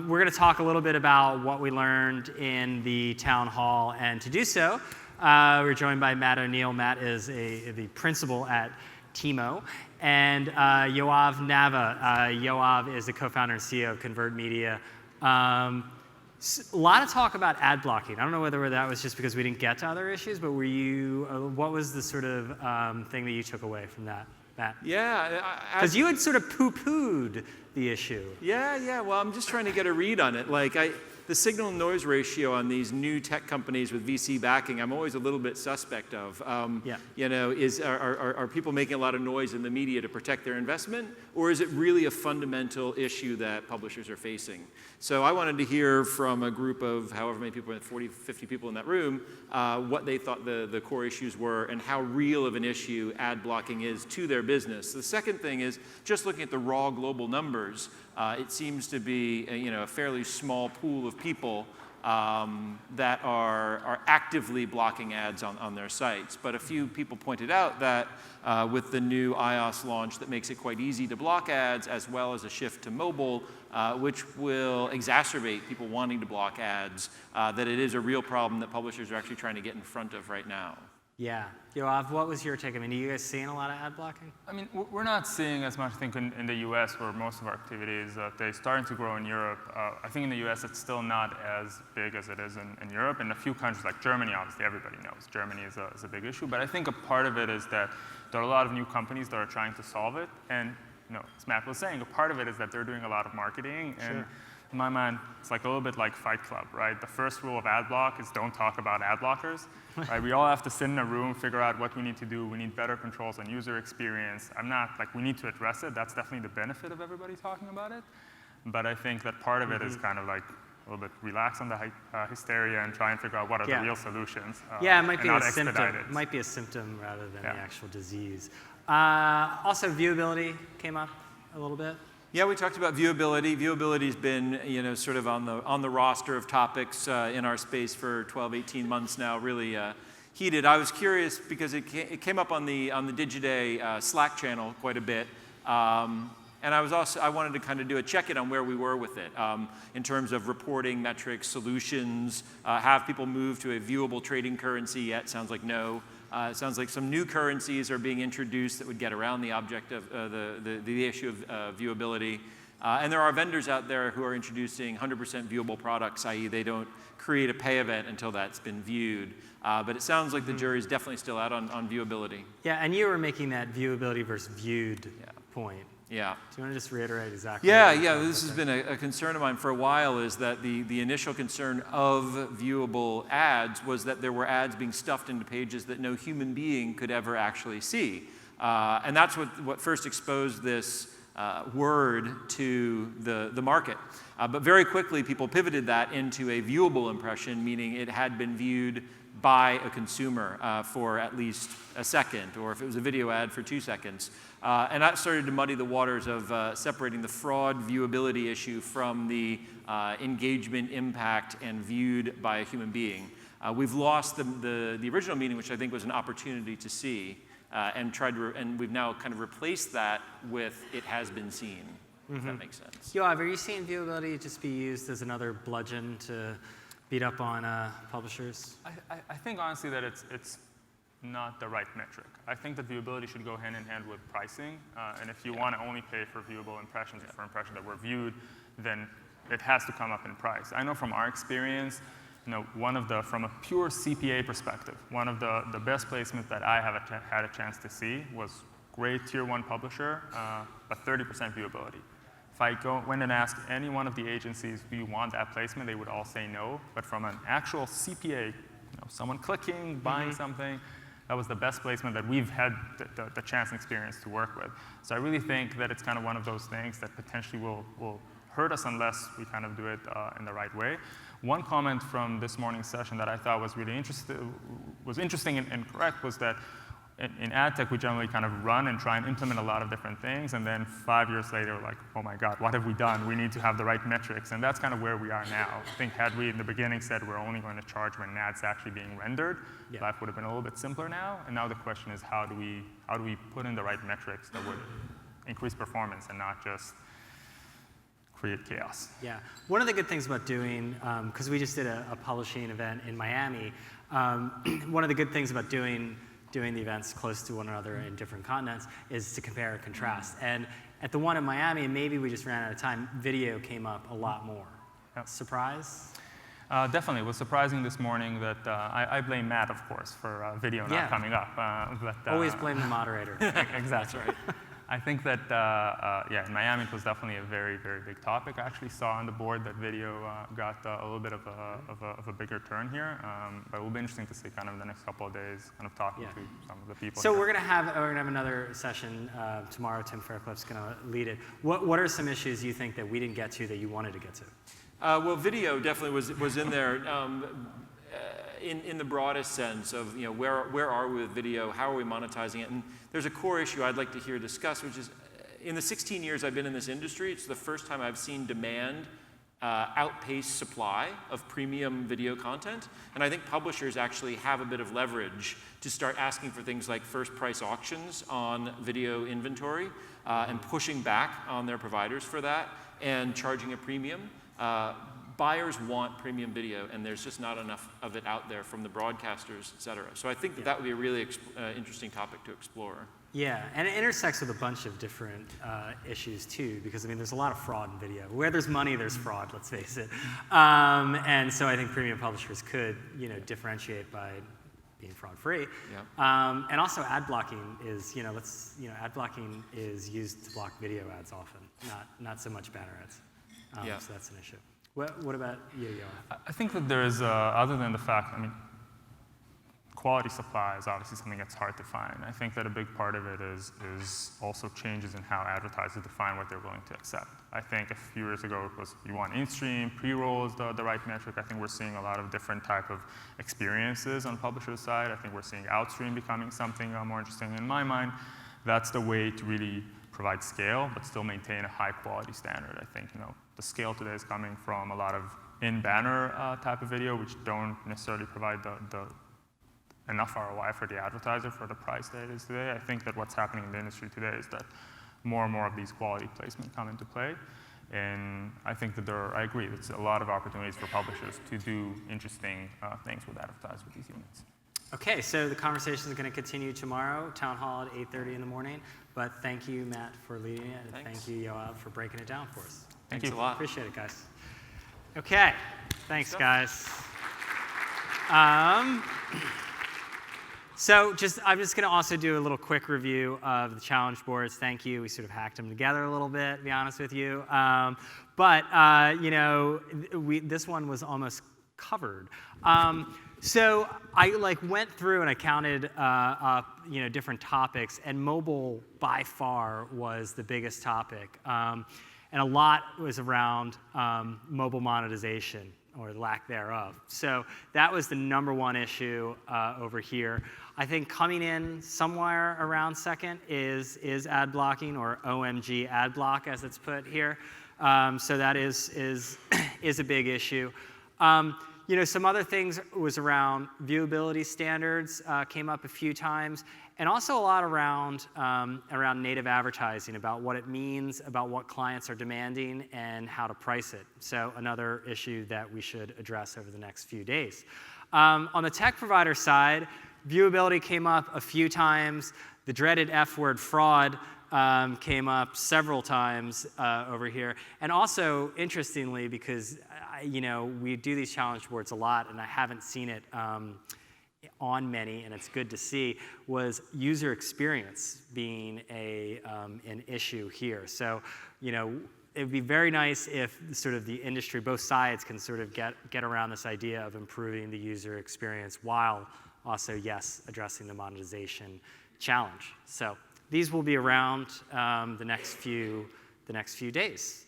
We're going to talk a little bit about what we learned in the town hall, and to do so, we're joined by Matt O'Neill. Matt is the principal at Teemo, and Yoav Naveh. Yoav is the co-founder and CEO of ConvertMedia. A lot of talk about ad blocking. I don't know whether that was just because we didn't get to other issues, but were you? What was the sort of thing that you took away from that, Matt? Yeah, because you had sort of poo-pooed the issue. Yeah. Well, I'm just trying to get a read on it. Like the signal-noise ratio on these new tech companies with VC backing, I'm always a little bit suspect of. You know, are people making a lot of noise in the media to protect their investment, or is it really a fundamental issue that publishers are facing? So I wanted to hear from a group of however many people, 40, 50 people in that room, what they thought the core issues were and how real of an issue ad blocking is to their business. The second thing is just looking at the raw global numbers. It seems to be a fairly small pool of people that are actively blocking ads on their sites. But a few people pointed out that with the new iOS launch that makes it quite easy to block ads, as well as a shift to mobile, which will exacerbate people wanting to block ads, that it is a real problem that publishers are actually trying to get in front of right now. Yeah. Yoav, what was your take? I mean, are you guys seeing a lot of ad blocking? I mean, we're not seeing as much, I think, in the US, where most of our activities, they're starting to grow in Europe. I think in the US, it's still not as big as it is in Europe. In a few countries like Germany, obviously, everybody knows Germany is a big issue. But I think a part of it is that there are a lot of new companies that are trying to solve it. And as Matt was saying, a part of it is that they're doing a lot of marketing. And in my mind, it's like a little bit like Fight Club, right? The first rule of ad block is don't talk about ad blockers. Right? We all have to sit in a room, figure out what we need to do. We need better controls on user experience. I'm not like we need to address it. That's definitely the benefit of everybody talking about it. But I think that part of it is kind of like a little bit relax on the hysteria and try and figure out what are the real solutions. Yeah, it might be a symptom. It might be a symptom rather than the actual disease. Also, viewability came up a little bit. Yeah, we talked about viewability. Viewability's been, sort of on the roster of topics in our space for 12, 18 months now, really heated. I was curious because it came up on the Digiday Slack channel quite a bit. And I wanted to kind of do a check-in on where we were with it in terms of reporting, metrics, solutions. Have people moved to a viewable trading currency yet? Sounds like no. It sounds like some new currencies are being introduced that would get around the object of the issue of viewability. And there are vendors out there who are introducing 100% viewable products, i.e. they don't create a pay event until that's been viewed. But it sounds like the jury's definitely still out on viewability. Yeah, and you were making that viewability versus viewed point. Yeah. Do you want to just reiterate exactly? Yeah. This has been a concern of mine for a while, is that the initial concern of viewable ads was that there were ads being stuffed into pages that no human being could ever actually see. And that's what first exposed this word to the market. But very quickly, people pivoted that into a viewable impression, meaning it had been viewed by a consumer for at least a second, or if it was a video ad, for 2 seconds. And that started to muddy the waters of separating the fraud viewability issue from the engagement impact and viewed by a human being. We've lost the original meaning, which I think was an opportunity to see, and we've now kind of replaced that with it has been seen, if that makes sense. Yoav, are you seeing viewability just be used as another bludgeon to beat up on publishers? I think honestly that it's not the right metric. I think that viewability should go hand in hand with pricing. And if you want to only pay for viewable impressions or for impressions that were viewed, then it has to come up in price. I know from our experience, from a pure CPA perspective, one of the best placements that I have had a chance to see was great tier 1 publisher, but 30% viewability. If I went and asked any one of the agencies, do you want that placement, they would all say no. But from an actual CPA, someone clicking, buying something, that was the best placement that we've had the chance and experience to work with. So I really think that it's kind of one of those things that potentially will hurt us unless we kind of do it in the right way. One comment from this morning's session that I thought was really interesting and correct was that in ad tech, we generally kind of run and try and implement a lot of different things, and then 5 years later, we're like, oh my God, what have we done? We need to have the right metrics, and that's kind of where we are now. I think had we in the beginning said we're only going to charge when an ad's actually being rendered, life would have been a little bit simpler now, and now the question is how do we put in the right metrics that would increase performance and not just create chaos. Yeah. One of the good things about doing, because we just did a publishing event in Miami, one of the good things about doing the events close to one another in different continents is to compare and contrast. And at the one in Miami, maybe we just ran out of time, video came up a lot more. Yep. Surprise? Definitely. It was surprising this morning that I blame Matt, of course, for video not coming up. Always blame the moderator. Exactly. That's right. I think that, in Miami it was definitely a very, very big topic. I actually saw on the board that video got a little bit of a bigger turn here, but it will be interesting to see kind of in the next couple of days, kind of talking to some of the people. So we're gonna have another session tomorrow. Tim Faircliff's gonna lead it. What are some issues you think that we didn't get to that you wanted to get to? Well, video definitely was in there. In the broadest sense of where are we with video, how are we monetizing it, and there's a core issue I'd like to hear discussed, which is in the 16 years I've been in this industry, it's the first time I've seen demand outpace supply of premium video content, and I think publishers actually have a bit of leverage to start asking for things like first price auctions on video inventory and pushing back on their providers for that and charging a premium. Buyers want premium video, and there's just not enough of it out there from the broadcasters, et cetera. So I think that would be a really interesting topic to explore. Yeah, and it intersects with a bunch of different issues too, because I mean, there's a lot of fraud in video. Where there's money, there's fraud. Let's face it. And so I think premium publishers could, differentiate by being fraud-free. Yeah. And also, ad blocking is, ad blocking is used to block video ads often, not so much banner ads. So that's an issue. What about you, Yoav? I think that there is, other than the fact, quality supply is obviously something that's hard to find. I think that a big part of it is also changes in how advertisers define what they're willing to accept. I think a few years ago it was you want in-stream, pre-roll is the right metric. I think we're seeing a lot of different type of experiences on publisher side. I think we're seeing outstream becoming something more interesting. In my mind, that's the way to really provide scale, but still maintain a high quality standard. I think the scale today is coming from a lot of in-banner type of video, which don't necessarily provide the enough ROI for the advertiser for the price that it is today. I think that what's happening in the industry today is that more and more of these quality placement come into play. And I think that I agree, there's a lot of opportunities for publishers to do interesting things with advertisers with these units. Okay, so the conversation is going to continue tomorrow, town hall at 8:30 in the morning. But thank you, Matt, for leading it, and thank you, Yoav, for breaking it down for us. Thanks a lot. Appreciate it, guys. Okay, thanks, guys. So I'm just going to also do a little quick review of the challenge boards. Thank you. We sort of hacked them together a little bit, to be honest with you. This one was almost covered. So I went through and I counted up different topics, and mobile by far was the biggest topic, and a lot was around mobile monetization or lack thereof. So that was the #1 issue over here. I think coming in somewhere around second is ad blocking, or OMG ad block as it's put here. So that is a big issue. Some other things was around viewability standards, came up a few times, and also a lot around native advertising, about what it means, about what clients are demanding, and how to price it. So another issue that we should address over the next few days. On the tech provider side, viewability came up a few times. The dreaded F word, fraud, came up several times over here. And also, interestingly, because we do these challenge boards a lot, and I haven't seen it on many, and it's good to see, was user experience being an issue here. So, it would be very nice if sort of the industry, both sides, can sort of get around this idea of improving the user experience while also, yes, addressing the monetization challenge. So these will be around the next few days.